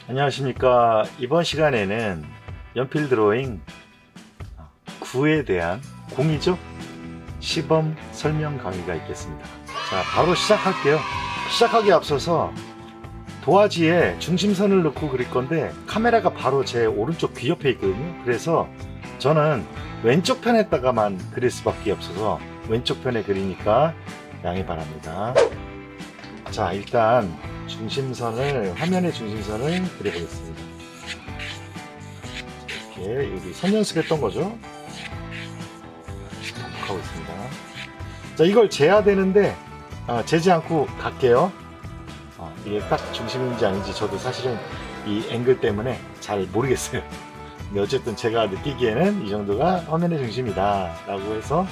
안녕하십니까. 이번 시간에는 연필 드로잉 9에 대한 공이죠? 시범 설명 강의가 있겠습니다. 자, 바로 시작할게요. 시작하기에 앞서서 도화지에 중심선을 넣고 그릴 건데 카메라가 바로 제 오른쪽 귀 옆에 있거든요. 그래서 저는 왼쪽 편에다가만 그릴 수밖에 없어서 왼쪽 편에 그리니까 양해 바랍니다. 자, 일단 화면의 중심선을 그려보겠습니다. 이렇게 여기 선연습했던 거죠. 반복하고 있습니다. 자, 이걸 재야 되는데 재지 않고 갈게요. 이게 딱 중심인지 아닌지 저도 사실은 이 앵글 때문에 잘 모르겠어요. 근데 어쨌든 제가 느끼기에는 이 정도가 화면의 중심이다 라고 해서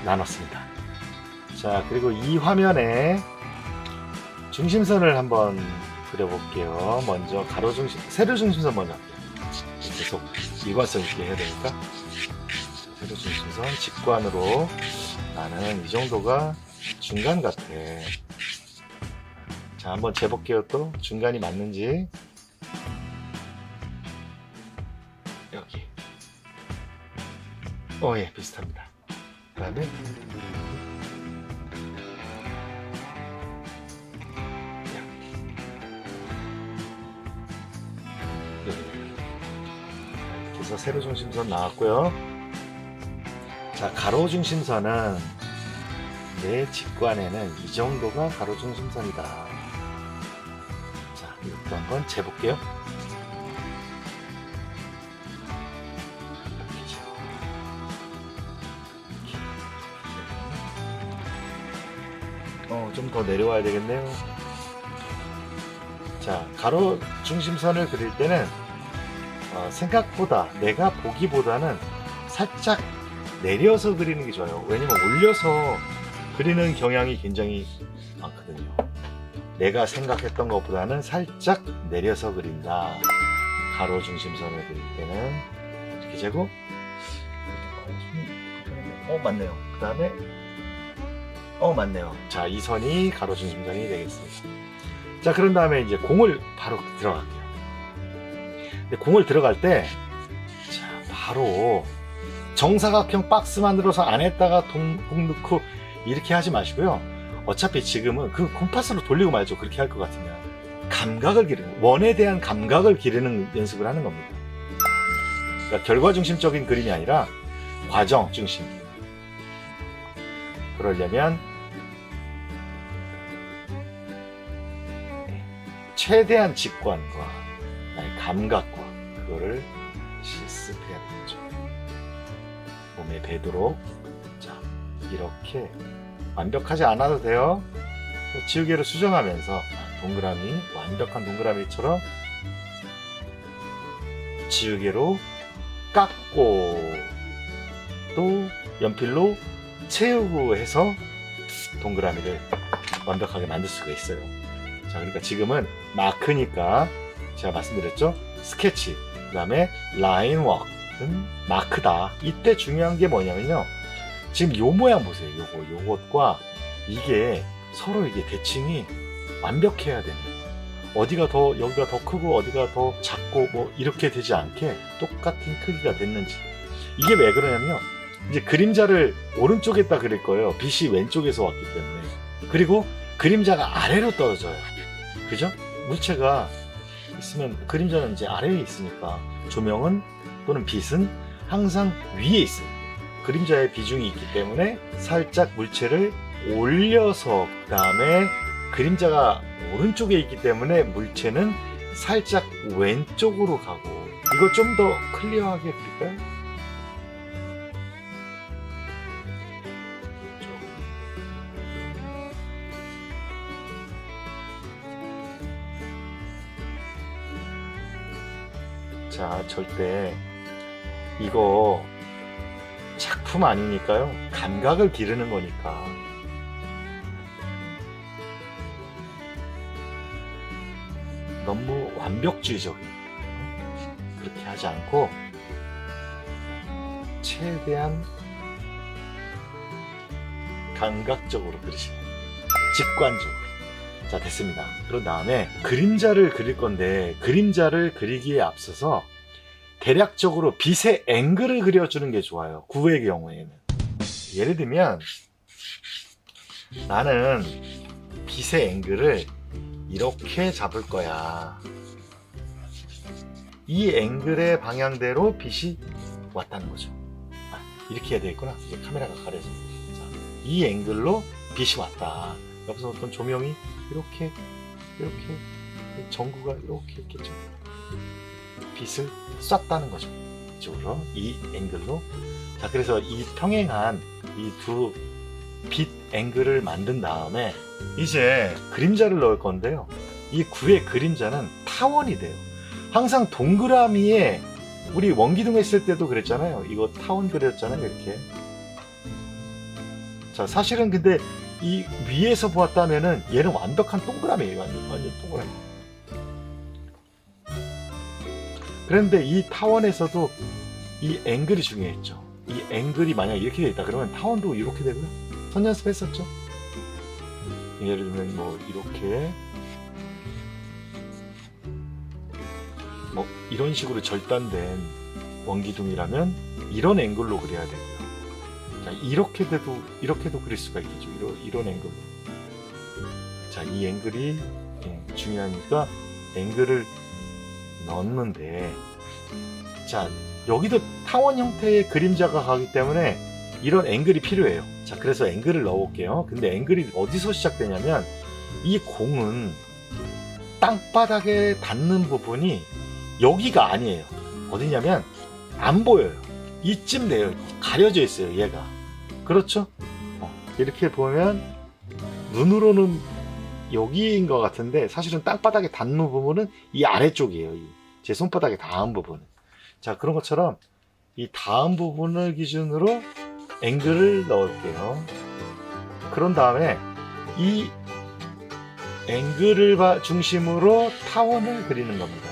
나눴습니다. 자, 그리고 이 화면에 중심선을 한번 그려볼게요. 먼저 세로 중심선 먼저 할게요. 계속 일관성 있게 해야 되니까. 세로 중심선 직관으로 나는 이 정도가 중간 같아. 자, 한번 재볼게요. 또 중간이 맞는지. 여기. 예, 비슷합니다. 그 다음에 그래서 세로 중심선 나왔고요. 자, 가로 중심선은 내 직관에는 이 정도가 가로 중심선이다. 자, 이것도 한번 재볼게요. 좀 더 내려와야 되겠네요. 자, 가로 중심선을 그릴 때는 생각보다 내가 보기보다는 살짝 내려서 그리는 게 좋아요. 왜냐면 올려서 그리는 경향이 굉장히 많거든요. 내가 생각했던 것보다는 살짝 내려서 그린다. 가로 중심선을 그릴 때는 이렇게 재고 맞네요. 그 다음에 맞네요. 자, 이 선이 가로 중심선이 되겠습니다. 자, 그런 다음에 이제 공을 바로 들어갈게요. 공을 들어갈 때, 자, 바로 정사각형 박스 만들어서 안에다가 동 넣고 이렇게 하지 마시고요. 어차피 지금은 그 콤파스로 돌리고 말죠. 그렇게 할 것 같으면. 감각을 기르는, 원에 대한 감각을 기르는 연습을 하는 겁니다. 그러니까 결과 중심적인 그림이 아니라 과정 중심. 그러려면 최대한 직관과 나의 감각과 그거를 실습해야 되죠. 몸에 배도록. 자, 이렇게 완벽하지 않아도 돼요. 지우개로 수정하면서 동그라미, 완벽한 동그라미처럼 지우개로 깎고 또 연필로 채우고 해서 동그라미를 완벽하게 만들 수가 있어요. 자, 그러니까 지금은 마크니까 제가 말씀드렸죠? 스케치, 그 다음에 라인 워크는 마크다. 이때 중요한 게 뭐냐면요. 지금 요 모양 보세요. 요것과 이게 서로 이게 대칭이 완벽해야 됩니다. 어디가 더, 여기가 더 크고 어디가 더 작고 뭐 이렇게 되지 않게 똑같은 크기가 됐는지. 이게 왜 그러냐면요. 이제 그림자를 오른쪽에다 그릴 거예요. 빛이 왼쪽에서 왔기 때문에. 그리고 그림자가 아래로 떨어져요. 그죠? 물체가 있으면 그림자는 이제 아래에 있으니까 조명은 또는 빛은 항상 위에 있어요. 그림자의 비중이 있기 때문에 살짝 물체를 올려서 그 다음에 그림자가 오른쪽에 있기 때문에 물체는 살짝 왼쪽으로 가고. 이거 좀 더 클리어하게 그릴까요? 자, 절대 이거 작품 아니니까요. 감각을 기르는 거니까. 너무 완벽주의적인 그렇게 하지 않고 최대한 감각적으로 그리시는, 직관적으로. 자, 됐습니다. 그런 다음에 그림자를 그릴 건데 그림자를 그리기에 앞서서 대략적으로 빛의 앵글을 그려주는 게 좋아요. 구의 경우에는. 예를 들면 나는 빛의 앵글을 이렇게 잡을 거야. 이 앵글의 방향대로 빛이 왔다는 거죠. 이렇게 해야 되겠구나. 이제 카메라가 가려서. 자, 이 앵글로 빛이 왔다. 여기서 어떤 조명이 이렇게 전구가 이렇게 있겠죠. 빛을 쐈다는 거죠. 이쪽으로 이 앵글로. 자, 그래서 이 평행한 이 두 빛 앵글을 만든 다음에 이제 그림자를 넣을 건데요. 이 구의 그림자는 타원이 돼요. 항상 동그라미에 우리 원기둥 했을 때도 그랬잖아요. 이거 타원 그렸잖아요. 이렇게. 자, 사실은 근데 이 위에서 보았다면은 얘는 완벽한 동그라미예요. 완전 동그라미. 그런데 이 타원에서도 이 앵글이 중요했죠. 이 앵글이 만약 이렇게 돼 있다 그러면 타원도 이렇게 되고요. 선 연습했었죠. 예를 들면 뭐 이렇게 뭐 이런 식으로 절단된 원기둥이라면 이런 앵글로 그려야 되고요. 자, 이렇게도 그릴 수가 있겠죠. 이런 앵글로. 자, 이 앵글이 중요하니까 앵글을 넣는데, 자, 여기도 타원 형태의 그림자가 가기 때문에 이런 앵글이 필요해요. 자, 그래서 앵글을 넣어볼게요. 근데 앵글이 어디서 시작되냐면 이 공은 땅바닥에 닿는 부분이 여기가 아니에요. 어디냐면 안 보여요. 이쯤 돼요. 가려져 있어요, 얘가. 그렇죠? 이렇게 보면 눈으로는 여기인 것 같은데 사실은 땅바닥에 닿는 부분은 이 아래쪽이에요. 제 손바닥에 닿은 부분. 자, 그런 것처럼 이 닿은 부분을 기준으로 앵글을 넣을게요. 그런 다음에 이 앵글을 중심으로 타원을 그리는 겁니다.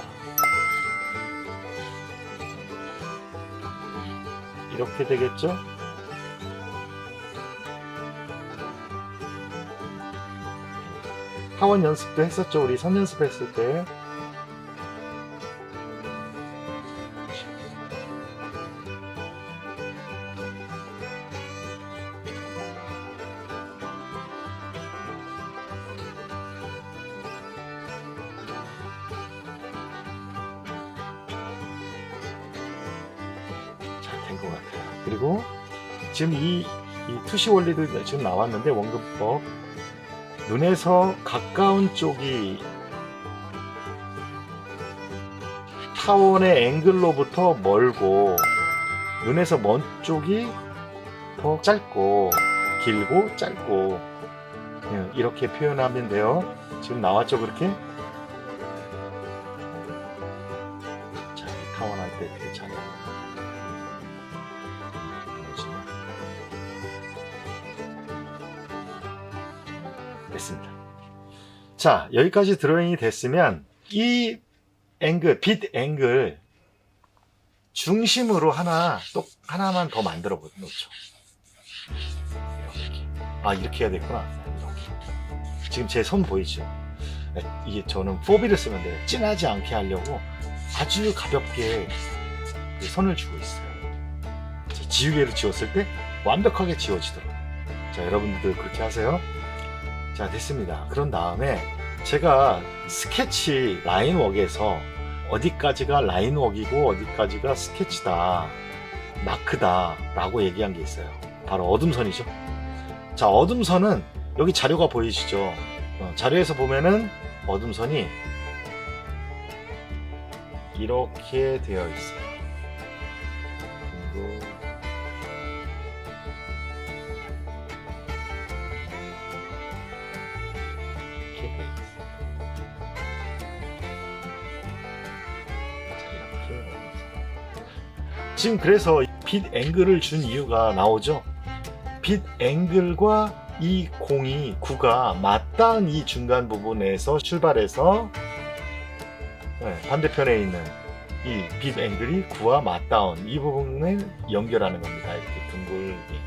이렇게 되겠죠? 타원 연습도 했었죠. 우리 선 연습했을 때. 된 것 같아요. 그리고 지금 이 투시 원리도 지금 나왔는데 원근법 눈에서 가까운 쪽이 타원의 앵글로부터 멀고 눈에서 먼 쪽이 더 짧고 길고 짧고 이렇게 표현하면 돼요. 지금 나왔죠 그렇게? 자, 타원 할 때 괜찮아요. 됐습니다. 자, 여기까지 드로잉이 됐으면 이 앵글, 빛 앵글 중심으로 하나만 더 만들어 놓죠. 이렇게. 이렇게 해야 되구나. 이렇게. 지금 제 손 보이죠? 이게 저는 4B를 쓰면 돼요. 진하지 않게 하려고 아주 가볍게 손을 쥐고 있어요. 지우개로 지웠을 때 완벽하게 지워지도록. 자, 여러분들 그렇게 하세요. 자, 됐습니다. 그런 다음에 제가 스케치 라인웍에서 어디까지가 라인웍이고 어디까지가 스케치다, 마크다 라고 얘기한 게 있어요. 바로 어둠선이죠. 자, 어둠선은 여기 자료가 보이시죠? 자료에서 보면은 어둠선이 이렇게 되어 있어요. 그리고 지금 그래서 빛 앵글을 준 이유가 나오죠. 빛 앵글과 이 공이 구가 맞닿은 이 중간 부분에서 출발해서 반대편에 있는 이 빛 앵글이 구와 맞닿은 이 부분을 연결하는 겁니다. 이렇게 둥글게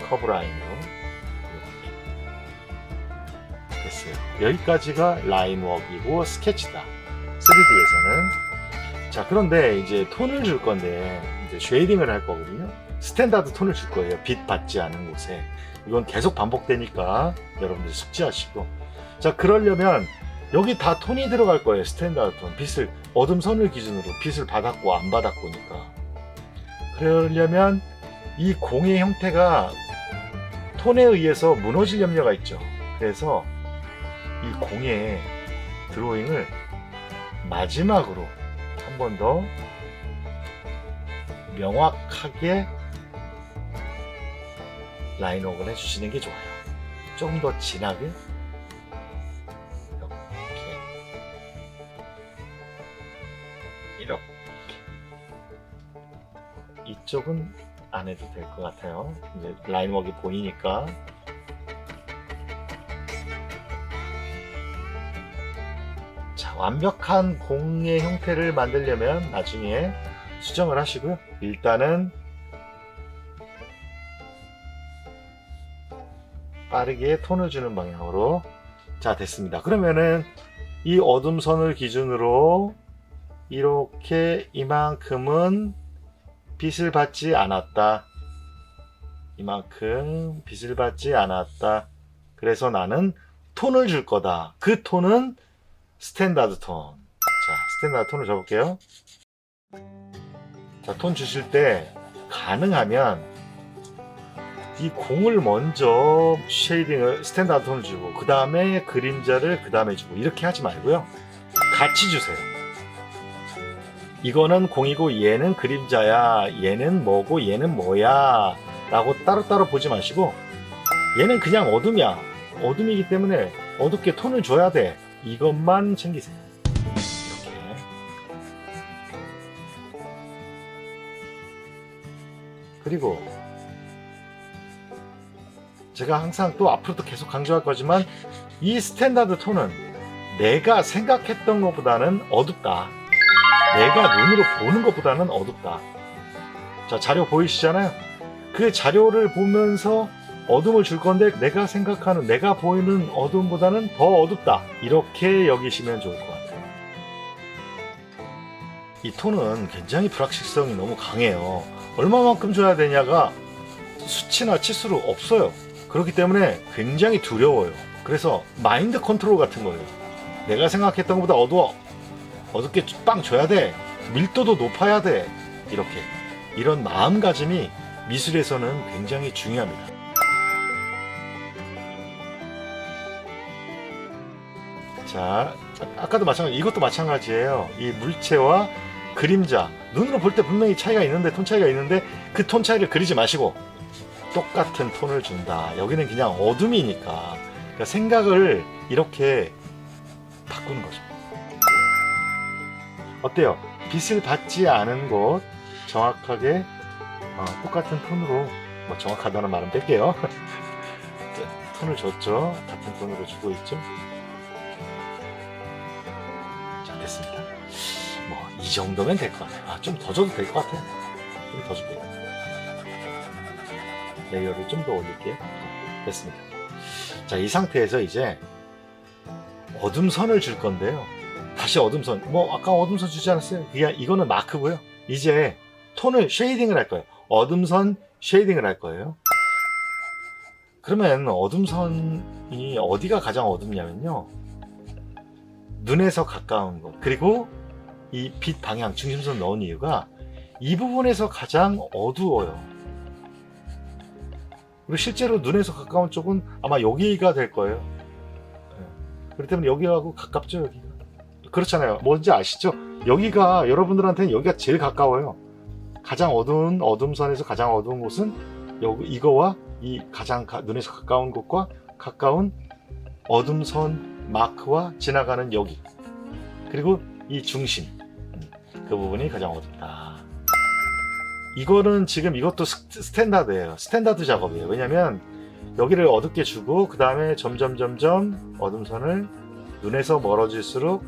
커브 라인으로. 이렇게. 됐어요. 여기까지가 라인워크이고 스케치다. 3D에서는. 자, 그런데 이제 톤을 줄 건데 이제 쉐이딩을 할 거거든요. 스탠다드 톤을 줄 거예요. 빛 받지 않은 곳에. 이건 계속 반복되니까 여러분들 숙지하시고. 자, 그러려면 여기 다 톤이 들어갈 거예요. 스탠다드 톤. 빛을 어둠 선을 기준으로 빛을 받았고 안 받았고니까. 그러려면 이 공의 형태가 톤에 의해서 무너질 염려가 있죠. 그래서 이 공의 드로잉을 마지막으로 한 번 더 명확하게 라인워크를 해주시는 게 좋아요. 조금 더 진하게 이렇게 이쪽은 안 해도 될 것 같아요. 이제 라인워크가 보이니까. 자, 완벽한 공의 형태를 만들려면 나중에 수정을 하시고요. 일단은 빠르게 톤을 주는 방향으로. 자, 됐습니다. 그러면은 이 어둠 선을 기준으로 이렇게 이만큼은 빛을 받지 않았다. 이만큼 빛을 받지 않았다. 그래서 나는 톤을 줄 거다. 그 톤은 스탠다드 톤. 자, 스탠다드 톤을 줘볼게요. 자, 톤 주실 때 가능하면 이 공을 먼저 쉐이딩을 스탠다드 톤을 주고 그 다음에 그림자를 그 다음에 주고 이렇게 하지 말고요. 같이 주세요. 이거는 공이고 얘는 그림자야, 얘는 뭐고 얘는 뭐야 라고 따로따로 보지 마시고 얘는 그냥 어둠이야, 어둠이기 때문에 어둡게 톤을 줘야 돼, 이것만 챙기세요. 이렇게. 그리고 제가 항상 또 앞으로도 계속 강조할 거지만 이 스탠다드 톤은 내가 생각했던 것보다는 어둡다. 내가 눈으로 보는 것보다는 어둡다. 자, 자료 보이시잖아요? 그 자료를 보면서 어둠을 줄 건데 내가 생각하는, 내가 보이는 어둠보다는 더 어둡다. 이렇게 여기시면 좋을 것 같아요. 이 톤은 굉장히 불확실성이 너무 강해요. 얼마만큼 줘야 되냐가 수치나 치수로 없어요. 그렇기 때문에 굉장히 두려워요. 그래서 마인드 컨트롤 같은 거예요. 내가 생각했던 것보다 어둡게 빵 줘야 돼, 밀도도 높아야 돼, 이렇게. 이런 마음가짐이 미술에서는 굉장히 중요합니다. 자, 아까도 마찬가지, 이것도 마찬가지예요. 이 물체와 그림자, 눈으로 볼 때 분명히 차이가 있는데, 톤 차이가 있는데 그 톤 차이를 그리지 마시고 똑같은 톤을 준다. 여기는 그냥 어둠이니까. 그러니까 생각을 이렇게 바꾸는 거죠. 어때요? 빛을 받지 않은 곳 정확하게 똑같은 톤으로, 뭐 정확하다는 말은 뺄게요. 톤을 줬죠. 같은 톤으로 주고 있죠. 자, 됐습니다. 뭐 이 정도면 될 것 같아요. 좀 더 줘도 될 것 같아요. 좀 더 줄게요. 레이어를 좀 더 올릴게요. 됐습니다. 자, 이 상태에서 이제 어둠 선을 줄 건데요. 다시 어둠 선, 뭐 아까 어둠 선 주지 않았어요? 이거는 마크고요. 이제 톤을 쉐이딩을 할 거예요. 어둠 선 쉐이딩을 할 거예요. 그러면 어둠 선이 어디가 가장 어둡냐면요, 눈에서 가까운 곳, 그리고 이 빛 방향 중심선 넣은 이유가 이 부분에서 가장 어두워요. 그리고 실제로 눈에서 가까운 쪽은 아마 여기가 될 거예요. 그렇기 때문에 여기하고 가깝죠. 여기가. 그렇잖아요. 뭔지 아시죠? 여기가, 여러분들한테는 여기가 제일 가까워요. 가장 어두운 어둠선에서 가장 어두운 곳은 이거와 이 가장 눈에서 가까운 곳과 가까운 어둠선 마크와 지나가는 여기, 그리고 이 중심, 그 부분이 가장 어둡다. 이거는 지금 이것도 스탠다드예요. 스탠다드 작업이에요. 왜냐면 여기를 어둡게 주고 그 다음에 점점 어둠선을 눈에서 멀어질수록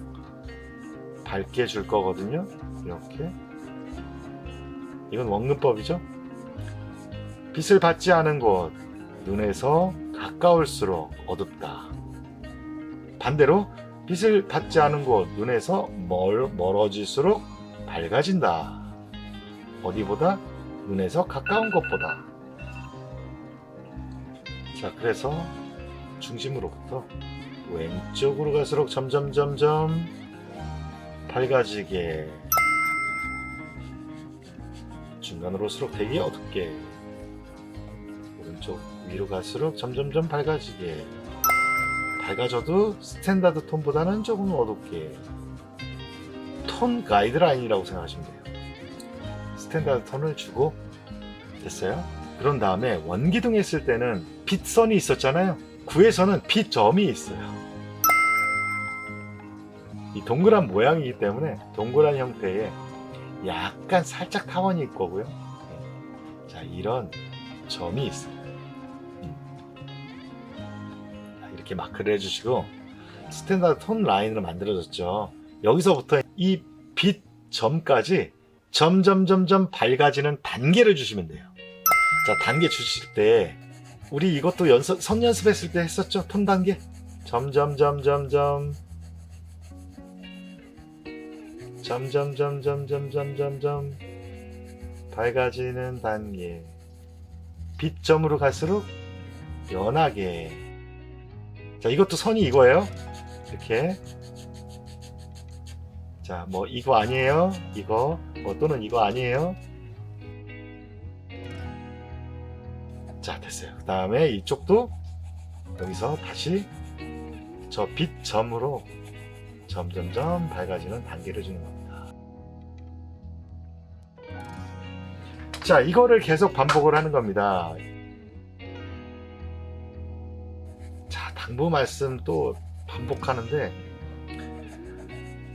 밝게 줄 거거든요. 이렇게. 이건 원근법이죠. 빛을 받지 않은 곳, 눈에서 가까울수록 어둡다. 반대로 빛을 닿지 않은 곳, 눈에서 멀어질수록 밝아진다. 어디보다? 눈에서 가까운 것보다. 자, 그래서 중심으로부터 왼쪽으로 갈수록 점점 밝아지게, 중간으로 올수록 되게 어둡게, 오른쪽 위로 갈수록 점점 밝아지게, 밝아져도 스탠다드 톤보다는 조금 어둡게. 톤 가이드라인이라고 생각하시면 돼요. 스탠다드 톤을 주고, 됐어요? 그런 다음에 원기둥 했을 때는 빛선이 있었잖아요. 9에서는 빛점이 있어요. 이 동그란 모양이기 때문에 동그란 형태의 약간 살짝 타원이 있고요. 자, 이런 점이 있어요. 이렇게 마크를 해주시고, 스탠다드 톤 라인으로 만들어졌죠. 여기서부터 이 빛점까지 점점 밝아지는 단계를 주시면 돼요. 자, 단계 주실 때 우리 이것도 선 연습했을 때 했었죠. 톤 단계. 점점 밝아지는 단계. 빛점으로 갈수록 연하게. 자, 이것도 선이 이거예요. 이렇게. 자, 뭐 이거 아니에요. 이거 또는 이거 아니에요. 자, 됐어요. 그 다음에 이쪽도 여기서 다시 저 빛점으로 점점 밝아지는 단계를 주는 겁니다. 자, 이거를 계속 반복을 하는 겁니다. 자, 당부 말씀 또 반복하는데,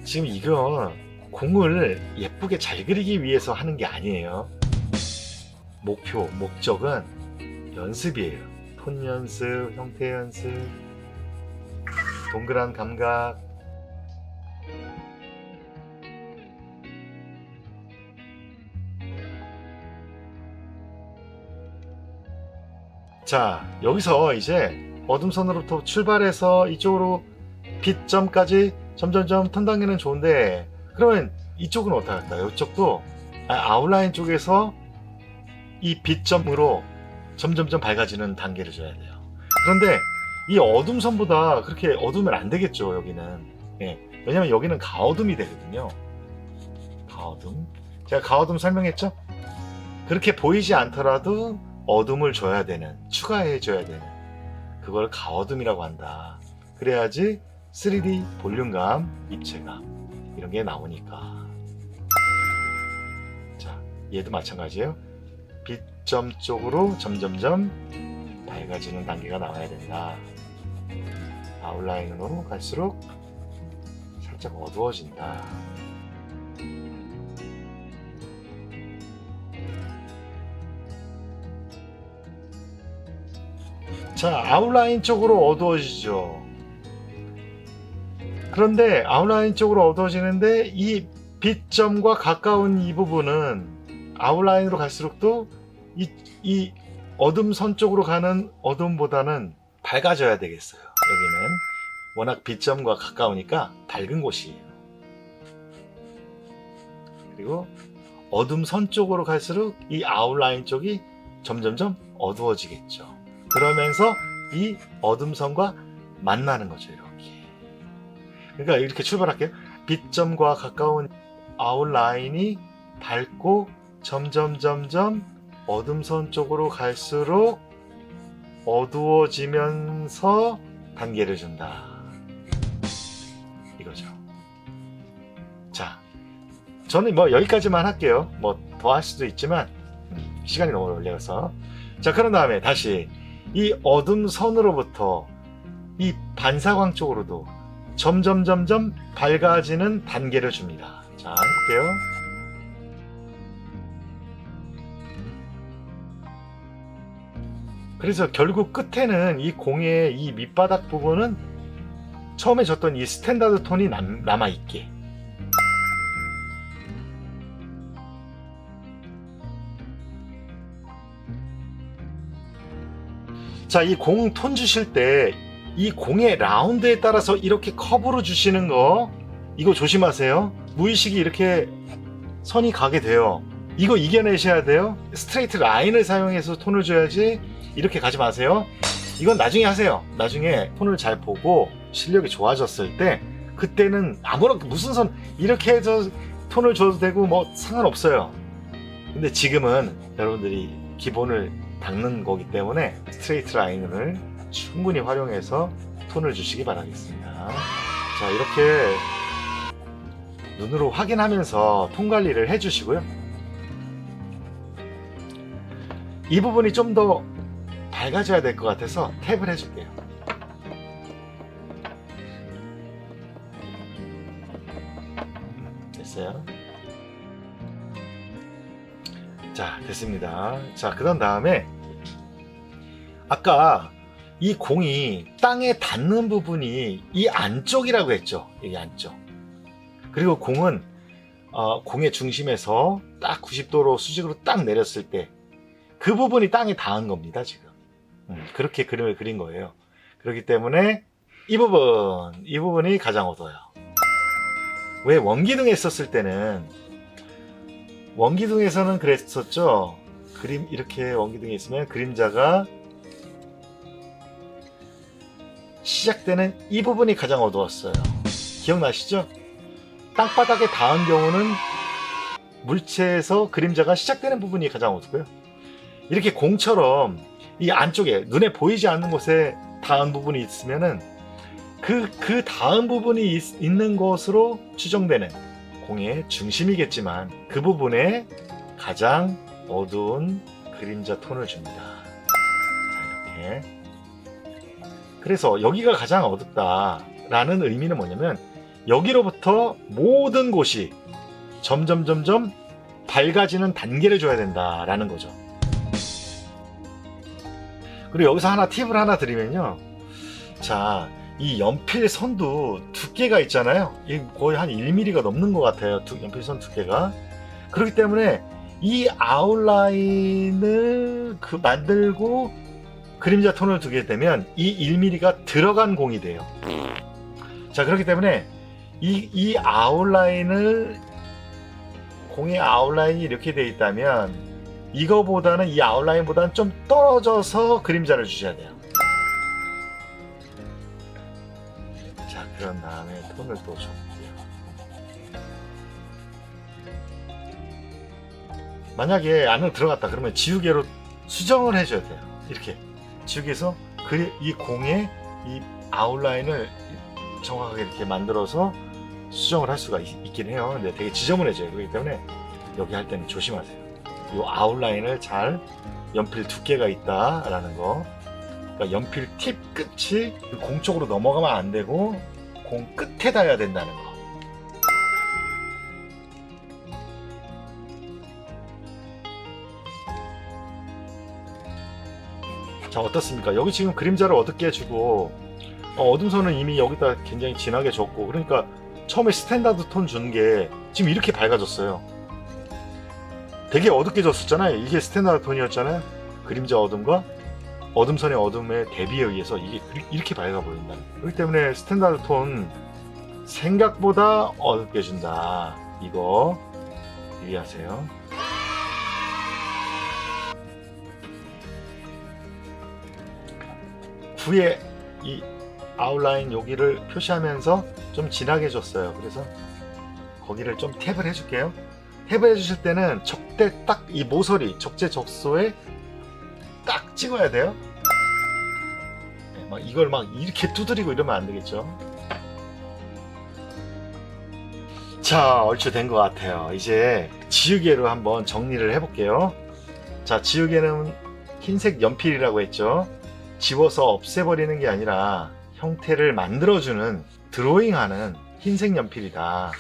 지금 이건 공을 예쁘게 잘 그리기 위해서 하는 게 아니에요. 목적은 연습이에요. 톤 연습, 형태 연습, 동그란 감각. 자, 여기서 이제 어둠선으로부터 출발해서 이쪽으로 빛점까지 점점 턴 단계는 좋은데, 그러면 이쪽은 어떻게 할까요? 이쪽도 아웃라인 쪽에서 이 빛점으로 점점 밝아지는 단계를 줘야 돼요. 그런데 이 어둠선보다 그렇게 어두우면 안 되겠죠, 여기는. 예, 왜냐면 여기는 가어둠이 되거든요. 가어둠. 제가 가어둠 설명했죠? 그렇게 보이지 않더라도 어둠을 줘야 되는, 추가해 줘야 되는, 그걸 가어둠이라고 한다. 그래야지 3D 볼륨감, 입체감 이런 게 나오니까. 자, 얘도 마찬가지예요. 빛점 쪽으로 점점 밝아지는 단계가 나와야 된다. 아웃라인으로 갈수록 살짝 어두워진다. 자, 아웃라인 쪽으로 어두워지죠. 그런데 아웃라인 쪽으로 어두워지는데 이 빛점과 가까운 이 부분은 아웃라인으로 갈수록도 이 어둠 선 쪽으로 가는 어둠보다는 밝아져야 되겠어요. 여기는 워낙 빛점과 가까우니까 밝은 곳이에요. 그리고 어둠 선 쪽으로 갈수록 이 아웃라인 쪽이 점점 어두워지겠죠. 그러면서 이 어둠 선과 만나는 거죠, 이렇게. 그러니까 이렇게 출발할게요. 빛점과 가까운 아웃라인이 밝고 점점 어둠선 쪽으로 갈수록 어두워지면서 단계를 준다. 이거죠. 자, 저는 뭐 여기까지만 할게요. 뭐 더 할 수도 있지만 시간이 너무 걸려서. 자, 그런 다음에 다시 이 어둠선으로부터 이 반사광 쪽으로도 점점 밝아지는 단계를 줍니다. 자, 해볼게요. 그래서 결국 끝에는 이 공의 이 밑바닥 부분은 처음에 줬던 이 스탠다드 톤이 남아있게. 자, 이 공 톤 주실 때 이 공의 라운드에 따라서 이렇게 커브로 주시는 거, 이거 조심하세요. 무의식이 이렇게 선이 가게 돼요. 이거 이겨내셔야 돼요. 스트레이트 라인을 사용해서 톤을 줘야지 이렇게 가지 마세요. 이건 나중에 하세요. 나중에 톤을 잘 보고 실력이 좋아졌을 때, 그때는 아무런 무슨 선 이렇게 해서 톤을 줘도 되고 뭐 상관없어요. 근데 지금은 여러분들이 기본을 닦는 거기 때문에 스트레이트 라인을 충분히 활용해서 톤을 주시기 바라겠습니다. 자, 이렇게 눈으로 확인하면서 톤 관리를 해주시고요. 이 부분이 좀 더 밝아져야 될 것 같아서 탭을 해줄게요. 됐어요. 자, 됐습니다. 자, 그런 다음에 아까 이 공이 땅에 닿는 부분이 이 안쪽이라고 했죠. 이 안쪽. 그리고 공은 공의 중심에서 딱 90도로 수직으로 딱 내렸을 때 그 부분이 땅에 닿은 겁니다, 지금. 그렇게 그림을 그린 거예요. 그렇기 때문에 이 부분이 가장 어두워요. 왜 원기둥에 있었을 때는, 원기둥에서는 그랬었죠. 그림 이렇게 원기둥에 있으면 그림자가 시작되는 이 부분이 가장 어두웠어요. 기억나시죠? 땅바닥에 닿은 경우는 물체에서 그림자가 시작되는 부분이 가장 어둡고요. 이렇게 공처럼 이 안쪽에 눈에 보이지 않는 곳에 닿은 부분이 있으면은 그 닿은 부분이 있는 것으로 추정되는 공의 중심이겠지만 그 부분에 가장 어두운 그림자 톤을 줍니다. 자, 이렇게. 그래서 여기가 가장 어둡다라는 의미는 뭐냐면 여기로부터 모든 곳이 점점 밝아지는 단계를 줘야 된다라는 거죠. 그리고 여기서 팁을 하나 드리면요. 자, 이 연필 선도 두께가 있잖아요. 거의 한 1mm가 넘는 것 같아요. 연필 선 두께가. 그렇기 때문에 이 아웃라인을 만들고 그림자 톤을 두게 되면 이 1mm가 들어간 공이 돼요. 자, 그렇기 때문에 이 아웃라인을, 공의 아웃라인이 이렇게 되어 있다면 이거보다는, 이 아웃라인보다는 좀 떨어져서 그림자를 주셔야 돼요. 자, 그런 다음에 톤을 또 줬고요. 만약에 안으로 들어갔다 그러면 지우개로 수정을 해줘야 돼요. 이렇게 지우개에서 이 공의 이 아웃라인을 정확하게 이렇게 만들어서 수정을 할 수가 있긴 해요. 근데 되게 지저분해져요. 그렇기 때문에 여기 할 때는 조심하세요. 이 아웃라인을 잘, 연필 두께가 있다라는 거. 그러니까 연필 팁 끝이 공 쪽으로 넘어가면 안 되고 공 끝에 닿아야 된다는 거. 자, 어떻습니까? 여기 지금 그림자를 어둡게 해주고 어둠 선은 이미 여기다 굉장히 진하게 줬고, 그러니까 처음에 스탠다드 톤 준 게 지금 이렇게 밝아졌어요. 되게 어둡게 줬었잖아요. 이게 스탠다드 톤이었잖아요. 그림자 어둠과 어둠선의 어둠의 대비에 의해서 이게 이렇게 밝아 보인다. 그렇기 때문에 스탠다드 톤 생각보다 어둡게 준다. 이거 유의하세요. 후에 이 아웃라인 여기를 표시하면서 좀 진하게 줬어요. 그래서 거기를 좀 탭을 해줄게요. 탭을 해주실 때는 적대 딱 이 모서리 적재적소에 딱 찍어야 돼요. 네, 막 이걸 막 이렇게 두드리고 이러면 안 되겠죠. 자, 얼추 된 것 같아요. 이제 지우개로 한번 정리를 해볼게요. 자, 지우개는 흰색 연필이라고 했죠. 지워서 없애버리는 게 아니라 형태를 만들어주는, 드로잉하는 흰색 연필이다.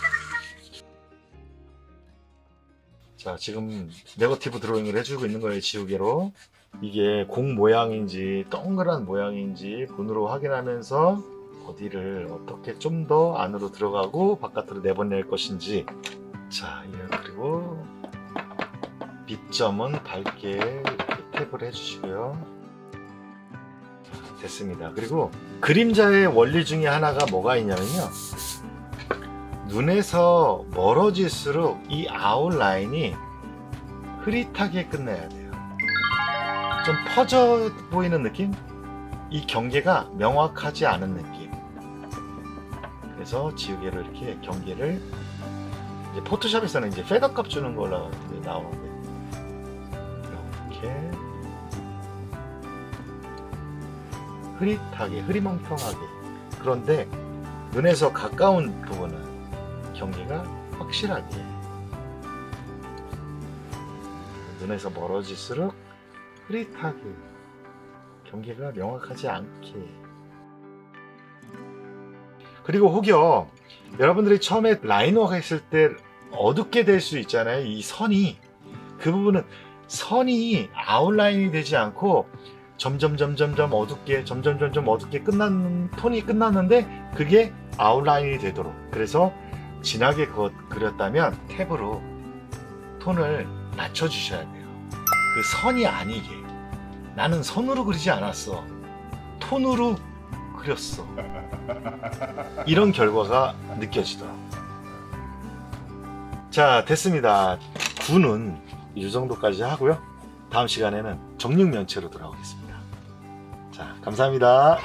자, 지금 네거티브 드로잉을 해주고 있는 거예요, 지우개로. 이게 공 모양인지 동그란 모양인지 본으로 확인하면서 어디를 어떻게 좀 더 안으로 들어가고 바깥으로 내보낼 것인지. 자, 그리고 밑점은 밝게 이렇게 탭을 해주시고요. 자, 됐습니다. 그리고 그림자의 원리 중에 하나가 뭐가 있냐면요, 눈에서 멀어질수록 이 아웃라인이 흐릿하게 끝내야 돼요. 좀 퍼져 보이는 느낌? 이 경계가 명확하지 않은 느낌. 그래서 지우개를 이렇게 경계를, 이제 포토샵에서는 이제 페더 값 주는 걸로 나오는데, 이렇게 흐릿하게, 흐리멍텅하게. 그런데 눈에서 가까운 부분은 경계가 확실하게, 눈에서 멀어질수록 흐릿하게, 경계가 명확하지 않게. 그리고 혹여 여러분들이 처음에 라인워크 했을 때 어둡게 될 수 있잖아요. 이 선이, 그 부분은 선이 아웃라인이 되지 않고 점점 어둡게, 점점 어둡게 끝나는, 톤이 끝났는데 그게 아웃라인이 되도록, 그래서 진하게 그렸다면 탭으로 톤을 낮춰주셔야 돼요. 그 선이 아니게. 나는 선으로 그리지 않았어, 톤으로 그렸어. 이런 결과가 느껴지더라고요. 자, 됐습니다. 9는 이 정도까지 하고요. 다음 시간에는 정육면체로 돌아오겠습니다. 자, 감사합니다.